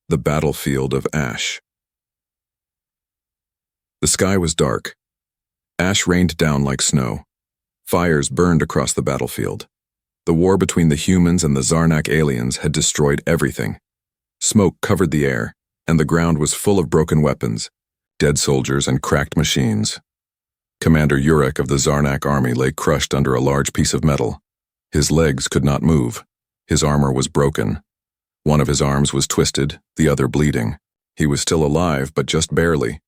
The battlefield of ash. The sky was dark. Ash rained down like snow. Fires burned across the battlefield. The war between the humans and the Zarnak aliens had destroyed everything. Smoke covered the air, and the ground was full of broken weapons, dead soldiers and cracked machines. Commander Urek of the Zarnak army lay crushed under a large piece of metal. His legs could not move. His armor was broken. One of his arms was twisted, the other bleeding. He was still alive, but just barely.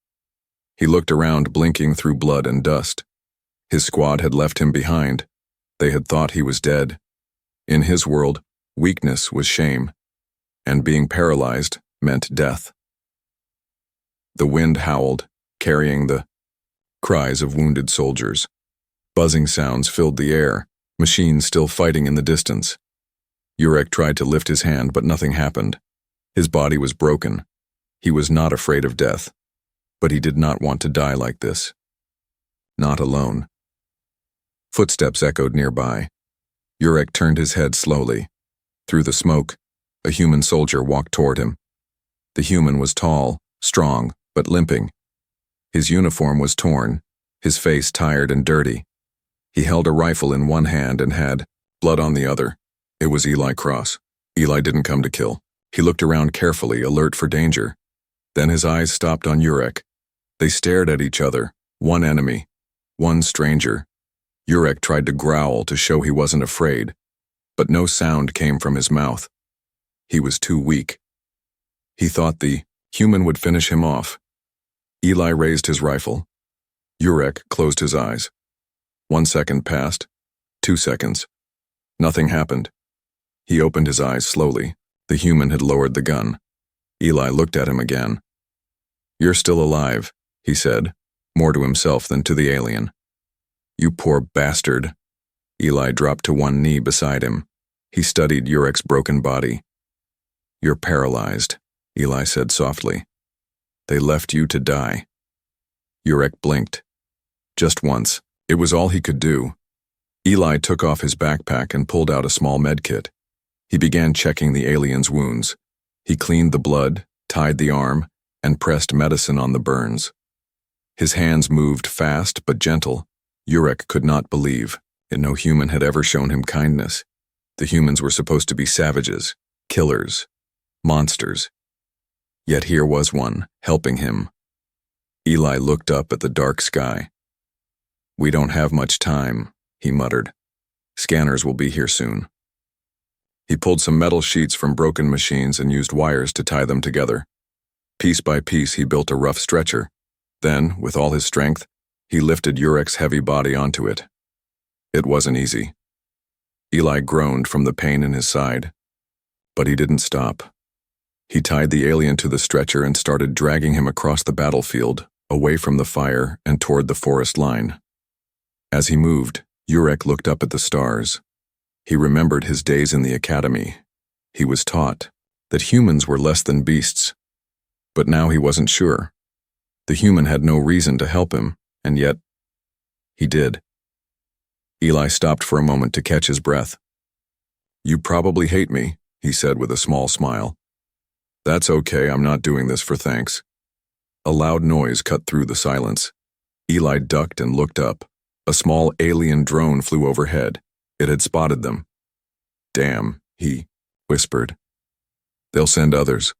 He looked around, blinking through blood and dust. His squad had left him behind. They had thought he was dead. In his world, weakness was shame, and being paralyzed meant death. The wind howled, carrying the cries of wounded soldiers. Buzzing sounds filled the air, machines still fighting in the distance. Urek tried to lift his hand, but nothing happened. His body was broken. He was not afraid of death, but he did not want to die like this. Not alone. Footsteps echoed nearby. Urek turned his head slowly. Through the smoke, a human soldier walked toward him. The human was tall, strong, but limping. His uniform was torn, his face tired and dirty. He held a rifle in one hand and had blood on the other. It was Eli Cross. Eli didn't come to kill. He looked around carefully, alert for danger. Then his eyes stopped on Urek. They stared at each other, one enemy, one stranger. Urek tried to growl to show he wasn't afraid, but no sound came from his mouth. He was too weak. He thought the human would finish him off. Eli raised his rifle. Urek closed his eyes. 1 second passed, 2 seconds. Nothing happened. He opened his eyes slowly. The human had lowered the gun. Eli looked at him again. "You're still alive," he said, more to himself than to the alien. "You poor bastard." Eli dropped to one knee beside him. He studied Urek's broken body. "You're paralyzed," Eli said softly. "They left you to die." Urek blinked. Just once. It was all he could do. Eli took off his backpack and pulled out a small medkit. He began checking the alien's wounds. He cleaned the blood, tied the arm, and pressed medicine on the burns. His hands moved fast but gentle. Urek could not believe, and no human had ever shown him kindness. The humans were supposed to be savages, killers, monsters. Yet here was one, helping him. Eli looked up at the dark sky. "We don't have much time," he muttered. "Scanners will be here soon." He pulled some metal sheets from broken machines and used wires to tie them together. Piece by piece, he built a rough stretcher. Then, with all his strength, he lifted Urek's heavy body onto it. It wasn't easy. Eli groaned from the pain in his side. But he didn't stop. He tied the alien to the stretcher and started dragging him across the battlefield, away from the fire and toward the forest line. As he moved, Urek looked up at the stars. He remembered his days in the academy. He was taught that humans were less than beasts. But now he wasn't sure. The human had no reason to help him, and yet he did. Eli stopped for a moment to catch his breath. "You probably hate me," he said with a small smile. "That's okay, I'm not doing this for thanks." A loud noise cut through the silence. Eli ducked and looked up. A small alien drone flew overhead. It had spotted them. "Damn," he whispered. "They'll send others."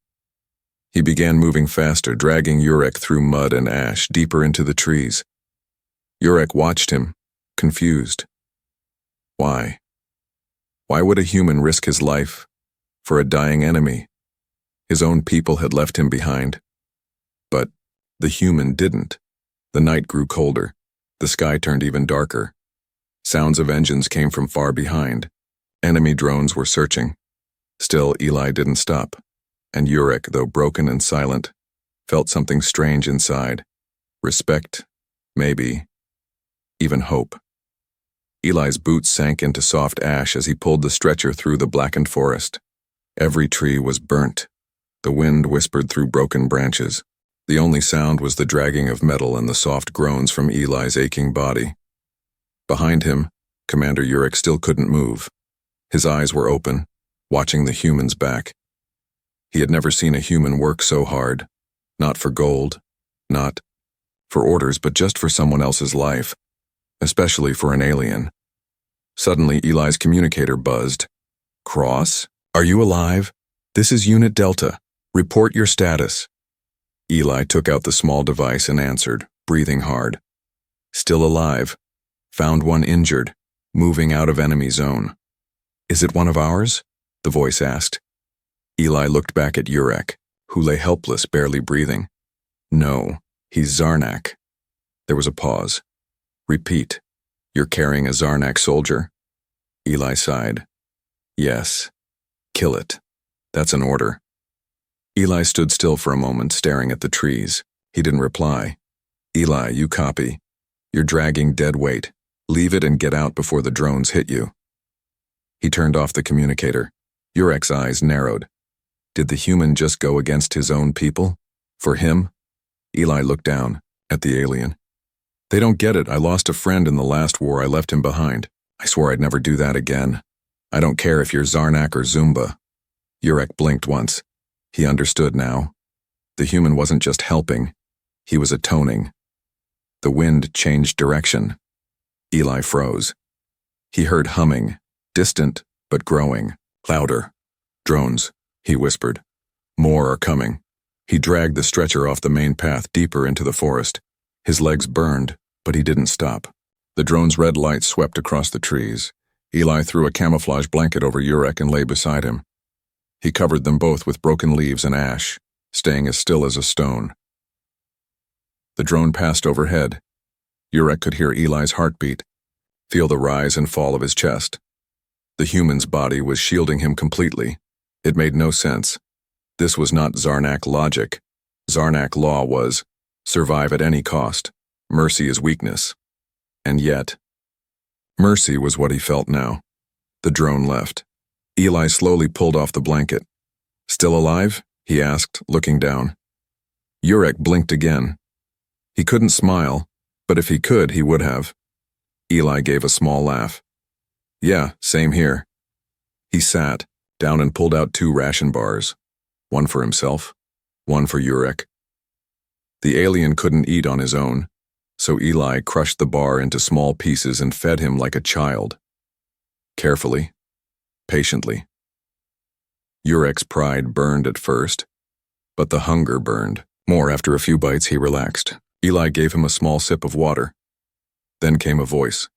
He began moving faster, dragging Urek through mud and ash, deeper into the trees. Urek watched him, confused. Why? Why would a human risk his life for a dying enemy? His own people had left him behind. But the human didn't. The night grew colder. The sky turned even darker. Sounds of engines came from far behind. Enemy drones were searching. Still, Eli didn't stop. And Urek, though broken and silent, felt something strange inside. Respect, maybe, even hope. Eli's boots sank into soft ash as he pulled the stretcher through the blackened forest. Every tree was burnt. The wind whispered through broken branches. The only sound was the dragging of metal and the soft groans from Eli's aching body. Behind him, Commander Urek still couldn't move. His eyes were open, watching the humans back. He had never seen a human work so hard. Not for gold, not for orders, but just for someone else's life, especially for an alien. Suddenly, Eli's communicator buzzed. "Cross? Are you alive? This is Unit Delta. Report your status." Eli took out the small device and answered, breathing hard. "Still alive. Found one injured, moving out of enemy zone." "Is it one of ours?" the voice asked. Eli looked back at Urek, who lay helpless, barely breathing. "No, he's Zarnak." There was a pause. "Repeat. You're carrying a Zarnak soldier?" Eli sighed. "Yes. Kill it. That's an order." Eli stood still for a moment, staring at the trees. He didn't reply. "Eli, you copy. You're dragging dead weight. Leave it and get out before the drones hit you." He turned off the communicator. Urek's eyes narrowed. Did the human just go against his own people? For him? Eli looked down at the alien. "They don't get it. I lost a friend in the last war. I left him behind. I swore I'd never do that again. I don't care if you're Zarnak or Zumba." Urek blinked once. He understood now. The human wasn't just helping. He was atoning. The wind changed direction. Eli froze. He heard humming, distant but growing, louder. "Drones," he whispered. "More are coming." He dragged the stretcher off the main path deeper into the forest. His legs burned, but he didn't stop. The drone's red light swept across the trees. Eli threw a camouflage blanket over Urek and lay beside him. He covered them both with broken leaves and ash, staying as still as a stone. The drone passed overhead. Urek could hear Eli's heartbeat, feel the rise and fall of his chest. The human's body was shielding him completely. It made no sense. This was not Zarnak logic. Zarnak law was, survive at any cost. Mercy is weakness. And yet, mercy was what he felt now. The drone left. Eli slowly pulled off the blanket. "Still alive?" he asked, looking down. Urek blinked again. He couldn't smile, but if he could, he would have. Eli gave a small laugh. "Yeah, same here." He sat down and pulled out 2 ration bars, one for himself, one for Urek. The alien couldn't eat on his own, so Eli crushed the bar into small pieces and fed him like a child. Carefully, patiently. Urek's pride burned at first, but the hunger burned more. After a few bites, he relaxed. Eli gave him a small sip of water. Then came a voice.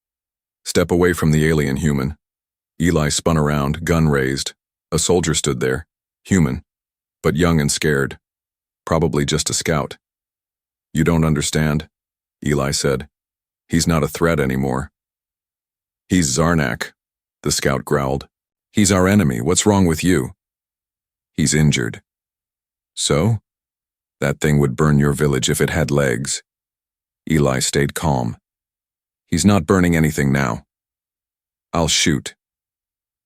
"Step away from the alien, human." Eli spun around, gun raised. A soldier stood there, human, but young and scared. Probably just a scout. "You don't understand," Eli said. "He's not a threat anymore." "He's Zarnak," the scout growled. "He's our enemy. What's wrong with you?" "He's injured." "So? That thing would burn your village if it had legs." Eli stayed calm. "He's not burning anything now." "I'll shoot."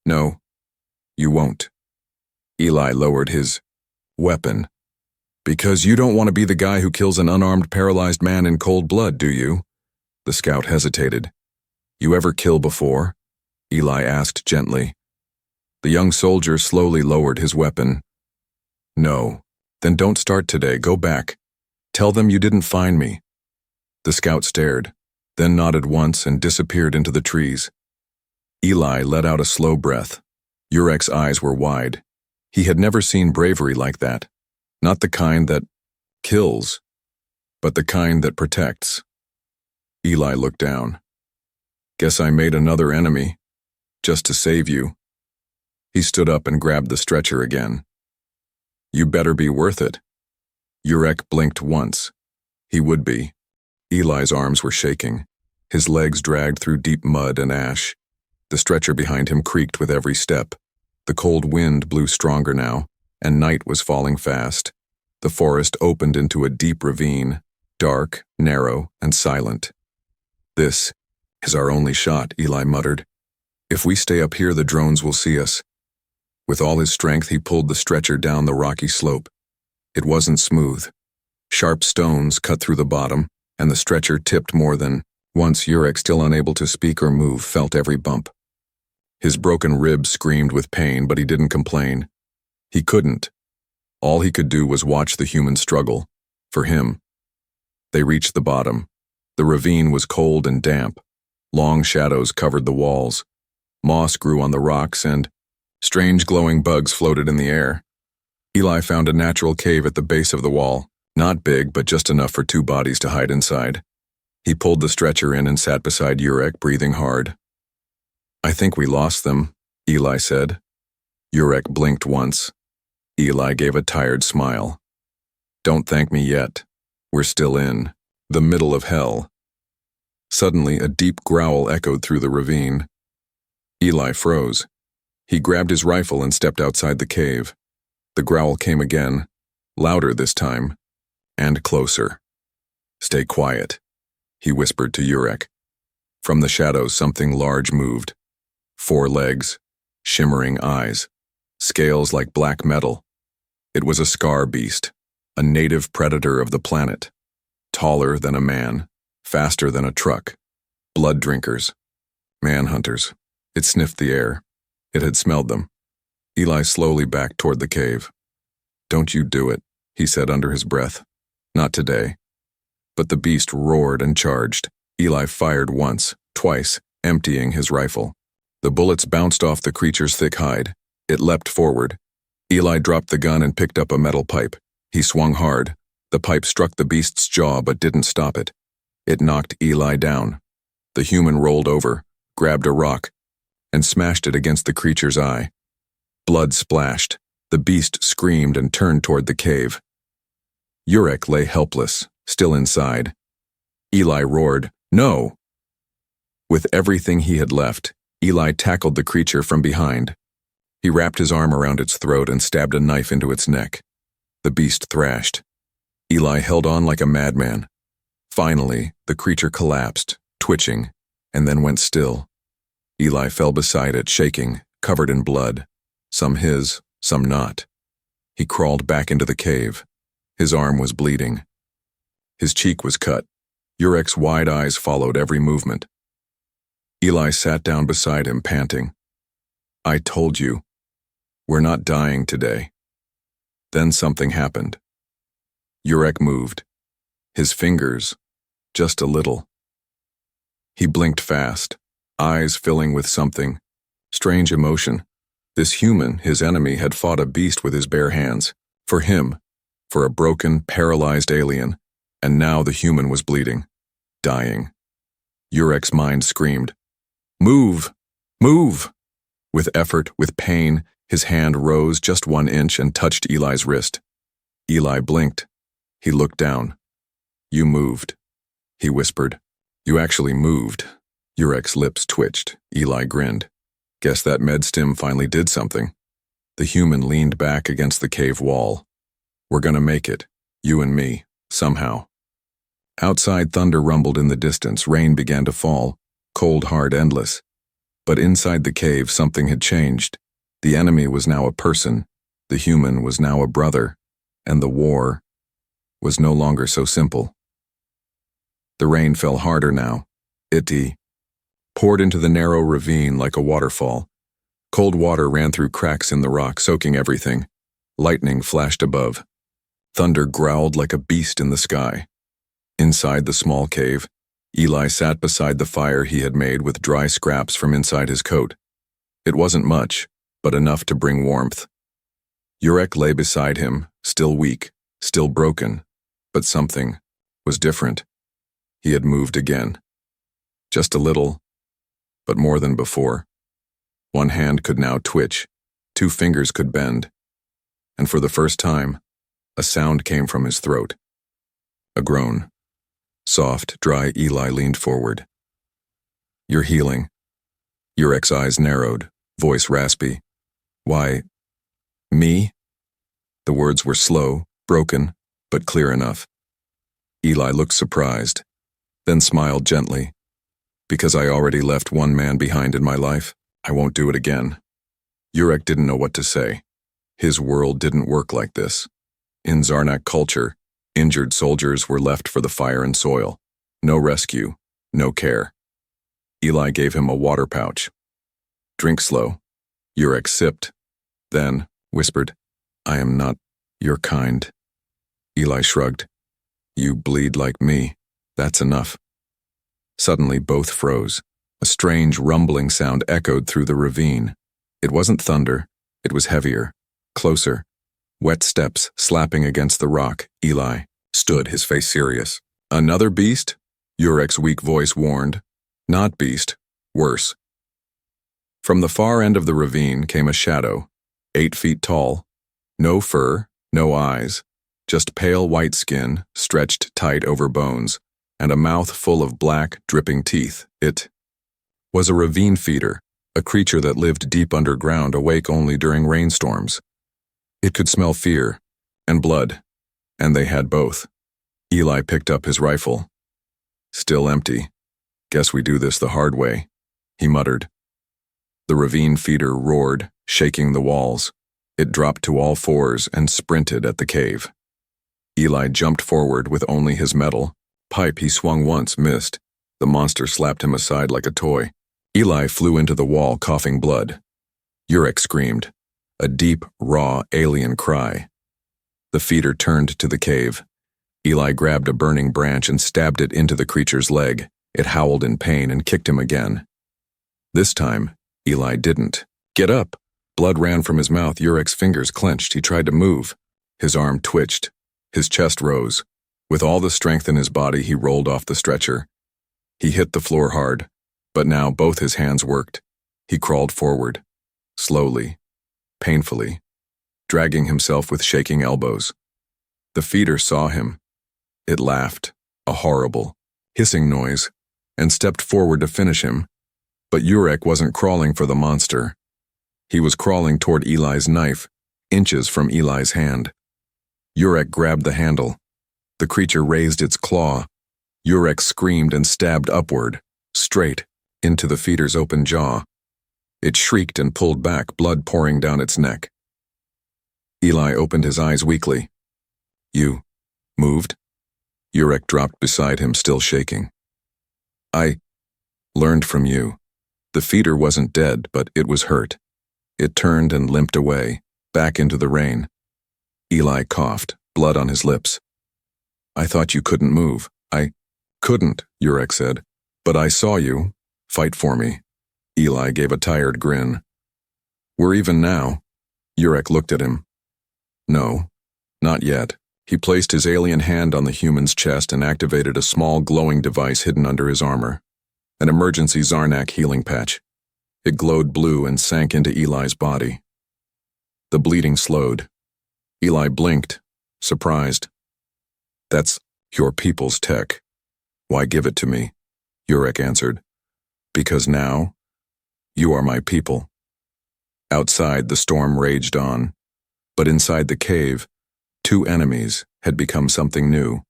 "No, you won't." Eli lowered his weapon. "Because you don't want to be the guy who kills an unarmed, paralyzed man in cold blood, do you?" The scout hesitated. "You ever kill before?" Eli asked gently. The young soldier slowly lowered his weapon. "No." "Then don't start today. Go back. Tell them you didn't find me." The scout stared, then nodded once and disappeared into the trees. Eli let out a slow breath. Urek's eyes were wide. He had never seen bravery like that. Not the kind that kills, but the kind that protects. Eli looked down. "Guess I made another enemy, just to save you." He stood up and grabbed the stretcher again. "You better be worth it." Urek blinked once. He would be. Eli's arms were shaking. His legs dragged through deep mud and ash. The stretcher behind him creaked with every step. The cold wind blew stronger now, and night was falling fast. The forest opened into a deep ravine, dark, narrow, and silent. "This is our only shot," Eli muttered. "If we stay up here, the drones will see us." With all his strength, he pulled the stretcher down the rocky slope. It wasn't smooth. Sharp stones cut through the bottom, and the stretcher tipped more than once. Urek, still unable to speak or move, felt every bump. His broken ribs screamed with pain, but he didn't complain. He couldn't. All he could do was watch the human struggle. For him, they reached the bottom. The ravine was cold and damp. Long shadows covered the walls. Moss grew on the rocks and strange glowing bugs floated in the air. Eli found a natural cave at the base of the wall, not big but just enough for 2 bodies to hide inside. He pulled the stretcher in and sat beside Urek, breathing hard. "I think we lost them," Eli said. Urek blinked once. Eli gave a tired smile. "Don't thank me yet. We're still in the middle of hell." Suddenly, a deep growl echoed through the ravine. Eli froze. He grabbed his rifle and stepped outside the cave. The growl came again, louder this time, and closer. "Stay quiet," he whispered to Urek. From the shadows, something large moved. 4 legs, shimmering eyes, scales like black metal. It was a scar beast, a native predator of the planet. Taller than a man, faster than a truck. Blood drinkers. Manhunters. It sniffed the air. It had smelled them. Eli slowly backed toward the cave. "Don't you do it," he said under his breath. "Not today." But the beast roared and charged. Eli fired once, twice, emptying his rifle. The bullets bounced off the creature's thick hide. It leapt forward. Eli dropped the gun and picked up a metal pipe. He swung hard. The pipe struck the beast's jaw but didn't stop it. It knocked Eli down. The human rolled over, grabbed a rock, and smashed it against the creature's eye. Blood splashed. The beast screamed and turned toward the cave. Urek lay helpless, still inside. Eli roared, "No!" With everything he had left, Eli tackled the creature from behind. He wrapped his arm around its throat and stabbed a knife into its neck. The beast thrashed. Eli held on like a madman. Finally, the creature collapsed, twitching, and then went still. Eli fell beside it, shaking, covered in blood. Some his, some not. He crawled back into the cave. His arm was bleeding. His cheek was cut. Urek's wide eyes followed every movement. Eli sat down beside him, panting. "I told you. We're not dying today." Then something happened. Urek moved. His fingers, just a little. He blinked fast, eyes filling with something. Strange emotion. This human, his enemy, had fought a beast with his bare hands. For him. For a broken, paralyzed alien. And now the human was bleeding. Dying. Urek's mind screamed. "Move! Move!" With effort, with pain, his hand rose just 1 inch and touched Eli's wrist. Eli blinked. He looked down. "You moved," he whispered. "You actually moved." Urek's lips twitched. Eli grinned. "Guess that med stim finally did something." The human leaned back against the cave wall. "We're gonna make it, you and me, somehow." Outside, thunder rumbled in the distance. Rain began to fall. Cold, hard, endless. But inside the cave, something had changed. The enemy was now a person. The human was now a brother. And the war was no longer so simple. The rain fell harder now. It poured into the narrow ravine like a waterfall. Cold water ran through cracks in the rock, soaking everything. Lightning flashed above. Thunder growled like a beast in the sky. Inside the small cave, Eli sat beside the fire he had made with dry scraps from inside his coat. It wasn't much, but enough to bring warmth. Urek lay beside him, still weak, still broken, but something was different. He had moved again. Just a little, but more than before. 1 hand could now twitch, 2 fingers could bend, and for the first time, a sound came from his throat. A groan. Soft, dry. Eli leaned forward. "You're healing." Urek's eyes narrowed, voice raspy. "Why, me?" The words were slow, broken, but clear enough. Eli looked surprised, then smiled gently. "Because I already left 1 man behind in my life, I won't do it again." Urek didn't know what to say. His world didn't work like this. In Zarnak culture, injured soldiers were left for the fire and soil. No rescue, no care. Eli gave him a water pouch. "Drink slow." Urek sipped, then whispered, "I am not You're kind. Eli shrugged. You bleed like me. That's enough. Suddenly, both froze. A strange rumbling sound echoed through the ravine. It wasn't thunder. It was heavier, closer. Wet steps slapping against the rock. Eli stood, his face serious. Another beast? Urek's weak voice warned. Not beast. Worse. From the far end of the ravine came a shadow, 8 feet tall. No fur, no eyes, just pale white skin stretched tight over bones, and a mouth full of black, dripping teeth. It was a ravine feeder, a creature that lived deep underground, awake only during rainstorms. It could smell fear and blood, and they had both. Eli picked up his rifle. Still empty. Guess we do this the hard way, he muttered. The ravine feeder roared, shaking the walls. It dropped to all fours and sprinted at the cave. Eli jumped forward with only his metal. Pipe he swung once, missed. The monster slapped him aside like a toy. Eli flew into the wall, coughing blood. Urek screamed, a deep, raw, alien cry. The feeder turned to the cave. Eli grabbed a burning branch and stabbed it into the creature's leg. It howled in pain and kicked him again. This time, Eli didn't. Get up! Blood ran from his mouth. Urek's fingers clenched. He tried to move. His arm twitched. His chest rose. With all the strength in his body, he rolled off the stretcher. He hit the floor hard, but now both his hands worked. He crawled forward, slowly, painfully, dragging himself with shaking elbows. The feeder saw him. It laughed, a horrible, hissing noise, and stepped forward to finish him. But Urek wasn't crawling for the monster. He was crawling toward Eli's knife, inches from Eli's hand. Urek grabbed the handle. The creature raised its claw. Urek screamed and stabbed upward, straight, into the feeder's open jaw. It shrieked and pulled back, blood pouring down its neck. Eli opened his eyes weakly. You moved? Urek dropped beside him, still shaking. I learned from you. The feeder wasn't dead, but it was hurt. It turned and limped away, back into the rain. Eli coughed, blood on his lips. I thought you couldn't move. I couldn't, Urek said. But I saw you. Fight for me. Eli gave a tired grin. We're even now. Urek looked at him. No, not yet. He placed his alien hand on the human's chest and activated a small glowing device hidden under his armor. An emergency Zarnak healing patch. It glowed blue and sank into Eli's body. The bleeding slowed. Eli blinked, surprised. That's your people's tech. Why give it to me? Urek answered. Because now, you are my people. Outside, the storm raged on. But inside the cave, 2 enemies had become something new.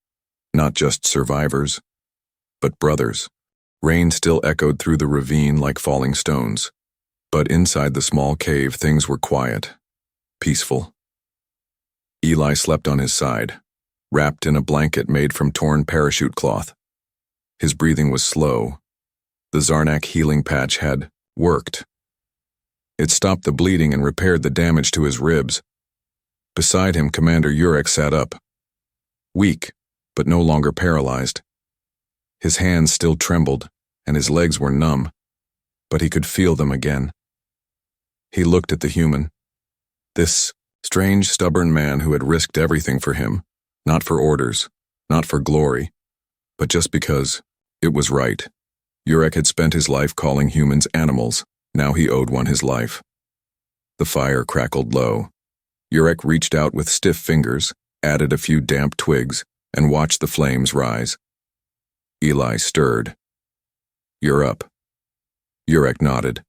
Not just survivors, but brothers. Rain still echoed through the ravine like falling stones. But inside the small cave, things were quiet, peaceful. Eli slept on his side, wrapped in a blanket made from torn parachute cloth. His breathing was slow. The Zarnak healing patch had worked. It stopped the bleeding and repaired the damage to his ribs. Beside him, Commander Urek sat up. Weak, but no longer paralyzed. His hands still trembled, and his legs were numb, but he could feel them again. He looked at the human. This strange, stubborn man who had risked everything for him, not for orders, not for glory, but just because it was right. Urek had spent his life calling humans animals. Now he owed one his life. The fire crackled low. Urek reached out with stiff fingers, added a few damp twigs, and watched the flames rise. Eli stirred. You're up. Urek nodded.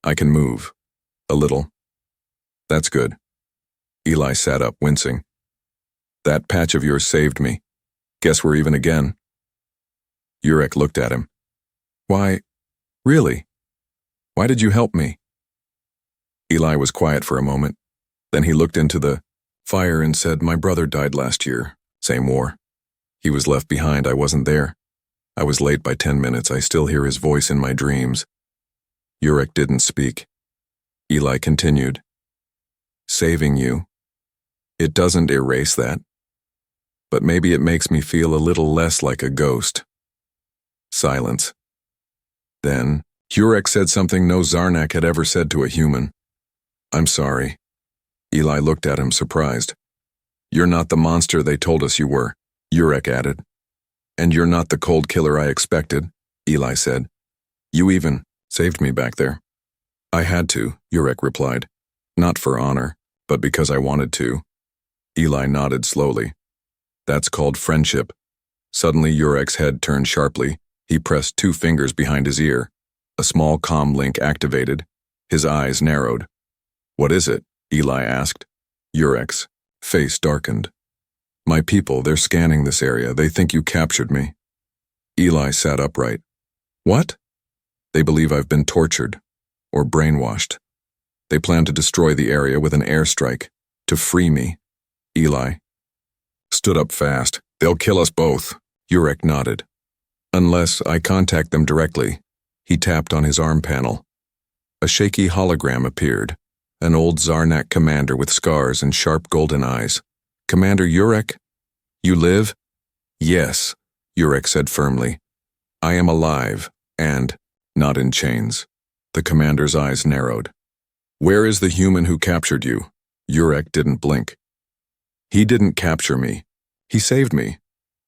I can move. A little. That's good. Eli sat up, wincing. That patch of yours saved me. Guess we're even again. Urek looked at him. Why, really? Why did you help me? Eli was quiet for a moment. Then he looked into the fire and said, My brother died last year. Same war. He was left behind. I wasn't there. I was late by 10 minutes. I still hear his voice in my dreams. Urek didn't speak. Eli continued. Saving you. It doesn't erase that, but maybe it makes me feel a little less like a ghost. Silence. Then, Hurek said something no Zarnak had ever said to a human. I'm sorry. Eli looked at him surprised. You're not the monster they told us you were, Hurek added. And you're not the cold killer I expected, Eli said. You even saved me back there. I had to, Hurek replied. Not for honor, but because I wanted to. Eli nodded slowly. That's called friendship. Suddenly Hurek's head turned sharply. He pressed 2 fingers behind his ear. A small comm link activated. His eyes narrowed. What is it? Eli asked. Hurek's face darkened. My people, they're scanning this area. They think you captured me. Eli sat upright. What? They believe I've been tortured or brainwashed. They plan to destroy the area with an airstrike to free me. Eli stood up fast. They'll kill us both. Hurek nodded. Unless I contact them directly. He tapped on his arm panel. A shaky hologram appeared. An old Zarnak commander with scars and sharp golden eyes. Commander Hurek? You live? Yes, Hurek said firmly. I am alive, and not in chains. The commander's eyes narrowed. Where is the human who captured you? Hurek didn't blink. He didn't capture me. He saved me.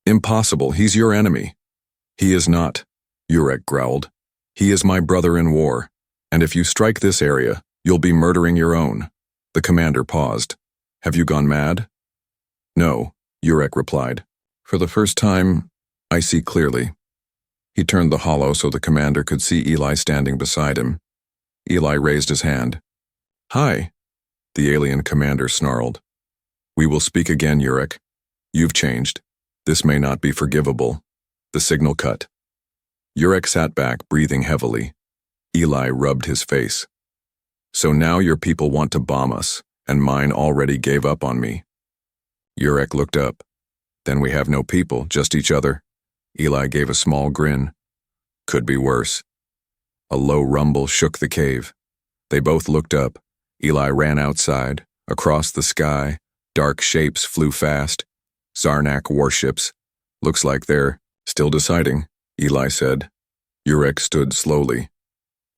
Impossible, he's your enemy. He is not, Hurek growled. He is my brother in war, and if you strike this area, you'll be murdering your own. The commander paused. Have you gone mad? No, Hurek replied. For the first time, I see clearly. He turned the holo so the commander could see Eli standing beside him. Eli raised his hand. Hi, the alien commander snarled. We will speak again, Hurek. You've changed. This may not be forgivable. The signal cut. Hurek sat back, breathing heavily. Eli rubbed his face. So now your people want to bomb us, and mine already gave up on me. Hurek looked up. Then we have no people, just each other. Eli gave a small grin. Could be worse. A low rumble shook the cave. They both looked up. Eli ran outside. Across the sky, dark shapes flew fast. Zarnak warships. Looks like they're still deciding, Eli said. Hurek stood slowly.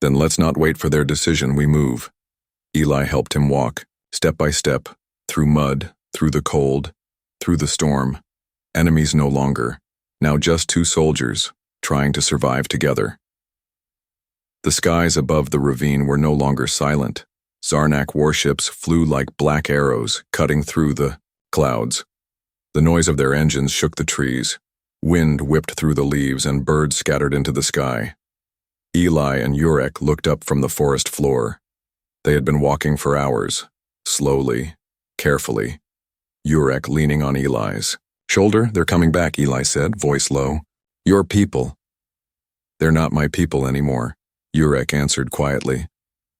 Then let's not wait for their decision, we move. Eli helped him walk, step by step, through mud, through the cold, through the storm. Enemies no longer, now just 2 soldiers, trying to survive together. The skies above the ravine were no longer silent. Zarnak warships flew like black arrows, cutting through the clouds. The noise of their engines shook the trees. Wind whipped through the leaves and birds scattered into the sky. Eli and Hurek looked up from the forest floor. They had been walking for hours, slowly, carefully. Hurek leaning on Eli's shoulder. They're coming back, Eli said, voice low. Your people. They're not my people anymore, Hurek answered quietly.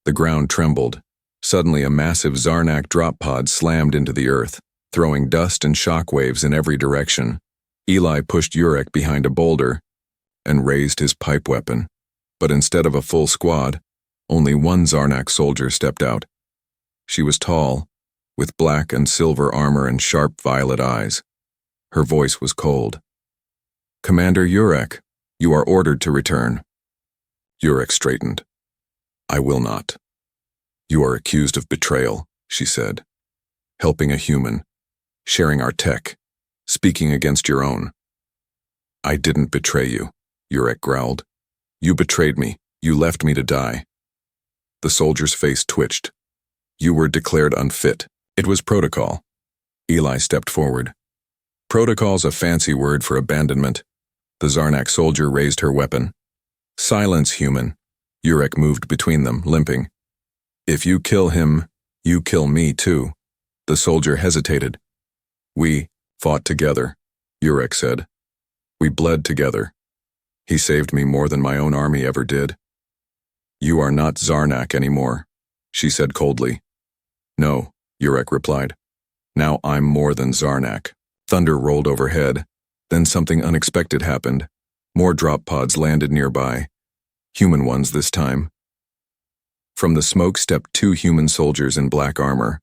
The ground trembled. Suddenly a massive Zarnak drop pod slammed into the earth, throwing dust and shockwaves in every direction. Eli pushed Hurek behind a boulder and raised his pipe weapon. But instead of a full squad, only one Zarnak soldier stepped out. She was tall, with black and silver armor and sharp violet eyes. Her voice was cold. Commander Hurek, you are ordered to return. Hurek straightened. I will not. You are accused of betrayal, she said. Helping a human, sharing our tech, speaking against your own. I didn't betray you, Hurek growled. You betrayed me. You left me to die. The soldier's face twitched. You were declared unfit. It was protocol. Eli stepped forward. Protocol's a fancy word for abandonment. The Zarnak soldier raised her weapon. Silence, human. Hurek moved between them, limping. If you kill him, you kill me too. The soldier hesitated. We fought together, Hurek said. We bled together. He saved me more than my own army ever did. You are not Zarnak anymore, she said coldly. No, Hurek replied. Now I'm more than Zarnak. Thunder rolled overhead. Then something unexpected happened. More drop pods landed nearby. Human ones this time. From the smoke stepped 2 human soldiers in black armor.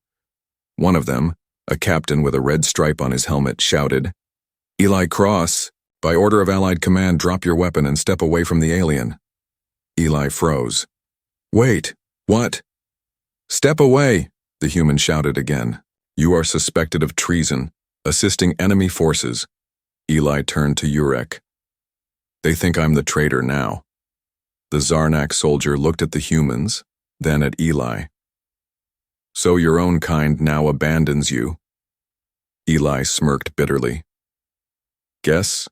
One of them, A captain with a red stripe on his helmet shouted, "Eli Cross, by order of Allied Command, drop your weapon and step away from the alien." Eli froze. "Wait, what?" "Step away," the human shouted again. "You are suspected of treason, assisting enemy forces." Eli turned to Urek. "They think I'm the traitor now." The Zarnak soldier looked at the humans, then at Eli. "So your own kind now abandons you?" Eli smirked bitterly. "Guess?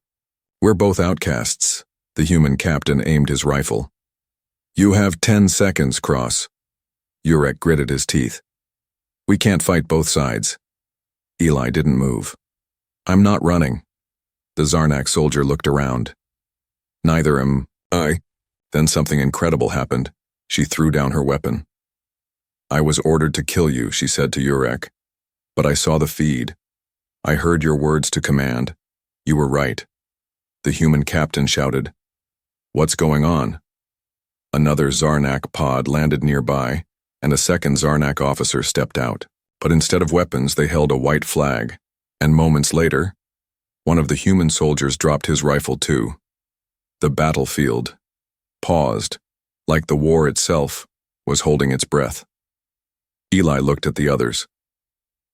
We're both outcasts." The human captain aimed his rifle. "You have 10 seconds, Cross." Urek gritted his teeth. "We can't fight both sides." Eli didn't move. "I'm not running." The Zarnak soldier looked around. "Neither am I." Then something incredible happened. She threw down her weapon. "I was ordered to kill you," she said to Urek. "But I saw the feed. I heard your words to command. You were right." The human captain shouted, "What's going on?" Another Zarnak pod landed nearby, and a second Zarnak officer stepped out. But instead of weapons, they held a white flag, and moments later, one of the human soldiers dropped his rifle too. The battlefield paused, like the war itself was holding its breath. Eli looked at the others.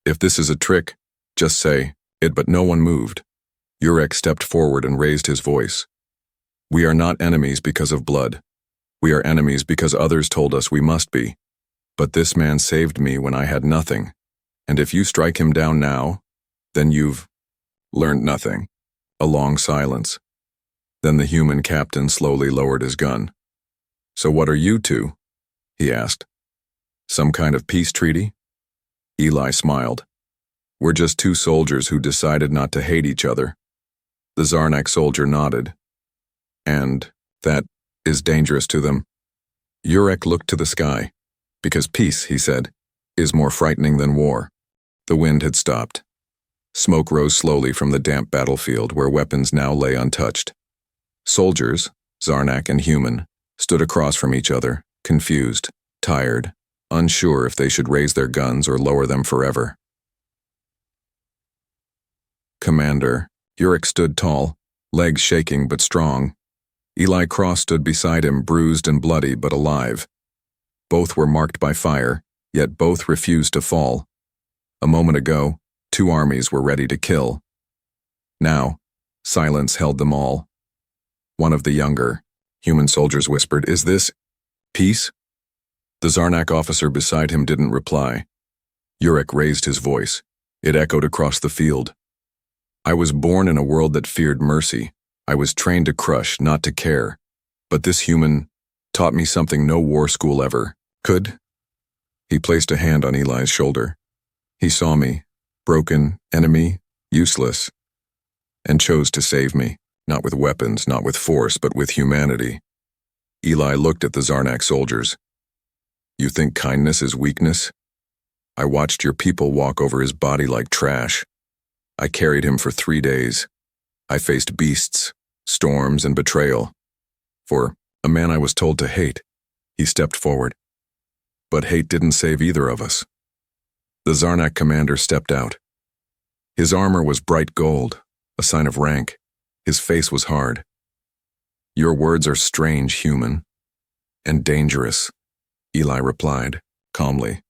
"If this is a trick, just say it," but no one moved. Urek stepped forward and raised his voice. "We are not enemies because of blood. We are enemies because others told us we must be. But this man saved me when I had nothing, and if you strike him down now, then you've learned nothing." A long silence. Then the human captain slowly lowered his gun. "So what are you two?" he asked. "Some kind of peace treaty?" Eli smiled. "We're just two soldiers who decided not to hate each other." The Zarnak soldier nodded. "And that is dangerous to them." Urek looked to the sky. "Because peace," he said, "is more frightening than war." The wind had stopped. Smoke rose slowly from the damp battlefield where weapons now lay untouched. Soldiers, Zarnak and human, stood across from each other, confused, tired, unsure if they should raise their guns or lower them forever. "Commander," Urek stood tall, legs shaking but strong. Eli Cross stood beside him, bruised and bloody but alive. Both were marked by fire, yet both refused to fall. A moment ago, two armies were ready to kill. Now, silence held them all. One of the younger, human soldiers whispered, "Is this peace?" The Zarnak officer beside him didn't reply. Urek raised his voice. It echoed across the field. "I was born in a world that feared mercy. I was trained to crush, not to care. But this human taught me something no war school ever could." He placed a hand on Eli's shoulder. "He saw me, broken, enemy, useless, and chose to save me, not with weapons, not with force, but with humanity." Eli looked at the Zarnak soldiers. "You think kindness is weakness? I watched your people walk over his body like trash. I carried him for 3 days. I faced beasts, storms, and betrayal. For a man I was told to hate." He stepped forward. "But hate didn't save either of us." The Zarnak commander stepped out. His armor was bright gold, a sign of rank. His face was hard. "Your words are strange, human, and dangerous," Eli replied, calmly.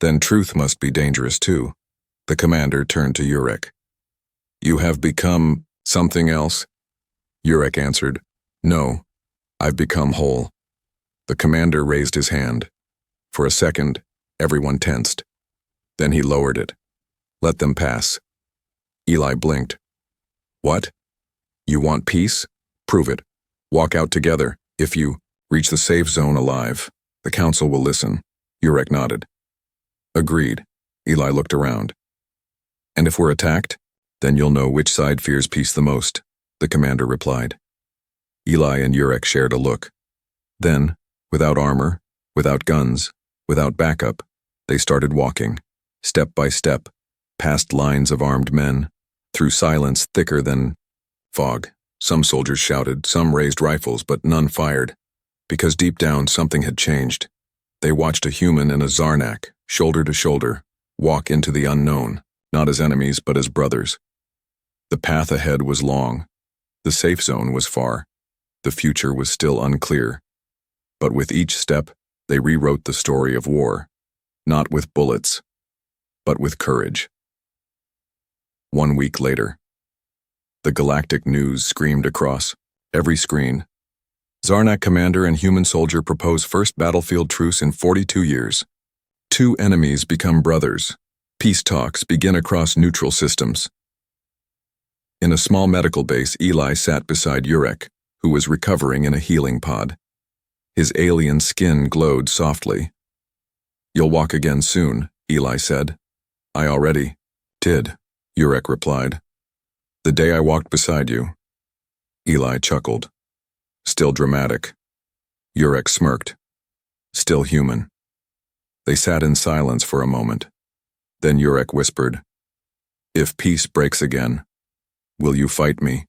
"Then truth must be dangerous too." The commander turned to Urek. "You have become something else?" Urek answered, "No, I've become whole." The commander raised his hand. For a second, everyone tensed. Then he lowered it. "Let them pass." Eli blinked. "What? You want peace? Prove it. Walk out together. If you reach the safe zone alive, the council will listen." Urek nodded. "Agreed." Eli looked around. "And if we're attacked, then you'll know which side fears peace the most," the commander replied. Eli and Urek shared a look. Then, without armor, without guns, without backup, they started walking, step by step, past lines of armed men, through silence thicker than fog. Some soldiers shouted, some raised rifles, but none fired, because deep down something had changed. They watched a human and a Zarnak, shoulder to shoulder, walk into the unknown, not as enemies but as brothers. The path ahead was long. The safe zone was far. The future was still unclear. But with each step, they rewrote the story of war, not with bullets, but with courage. 1 week later, the Galactic news screamed across every screen. Zarnak commander and human soldier propose first battlefield truce in 42 years. 2 enemies become brothers. Peace talks begin across neutral systems. In a small medical base, Eli sat beside Urek, who was recovering in a healing pod. His alien skin glowed softly. "You'll walk again soon," Eli said. "I already did," Urek replied. "The day I walked beside you." Eli chuckled. "Still dramatic." Urek smirked. "Still human." They sat in silence for a moment. Then Urek whispered, "If peace breaks again, will you fight me?"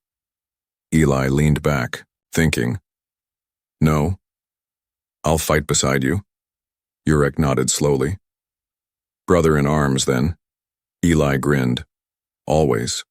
Eli leaned back, thinking. "No. I'll fight beside you." Urek nodded slowly. "Brother in arms, then." Eli grinned. "Always."